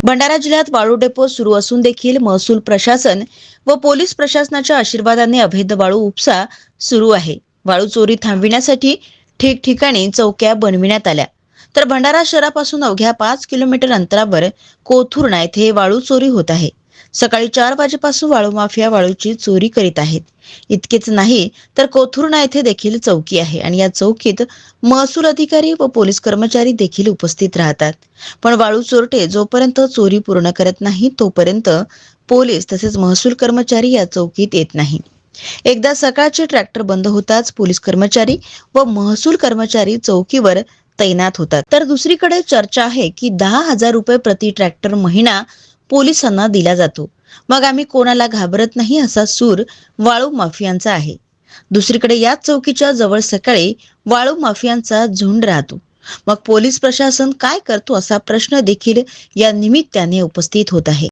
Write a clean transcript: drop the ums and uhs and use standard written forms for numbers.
भंडारा जिल्ह्यात वाळू डेपो सुरू असून देखील महसूल प्रशासन व पोलीस प्रशासनाच्या आशीर्वादाने अवैध वाळू उपसा सुरू आहे. वाळू चोरी थांबविण्यासाठी ठिकठिकाणी चौक्या बनविण्यात आल्या. तर भंडारा शहरापासून अवघ्या 5 किलोमीटर अंतरावर कोथुर्णा येथे वाळू चोरी होत आहे. सकाळी 4 वाजेपासून वाळू माफिया वाळूची चोरी करीत आहेत. इतकेच नाही तर कोथुर्णा येथे देखील चौकी आहे आणि या चौकीत महसूल अधिकारी व पोलीस कर्मचारी देखील उपस्थित राहतात. पण वाळू चोरटे जोपर्यंत चोरी पूर्ण करत नाही तोपर्यंत पोलीस तसेच महसूल कर्मचारी या चौकीत येत नाही. एकदा सकाळचे ट्रॅक्टर बंद होताच पोलीस कर्मचारी व महसूल कर्मचारी चौकीवर तैनात होतात. तर दुसरीकडे चर्चा आहे की 10,000 रुपये प्रति ट्रॅक्टर महिना पोलिसांना दिला जातो. मग आम्ही कोणाला घाबरत नाही असा सूर वाळू माफियांचा आहे. दुसरीकडे याच चौकीच्या जवळ सकाळी वाळू माफियांचा झुंड राहतो. मग पोलीस प्रशासन काय करतो असा प्रश्न देखील या निमित्ताने उपस्थित होत आहे.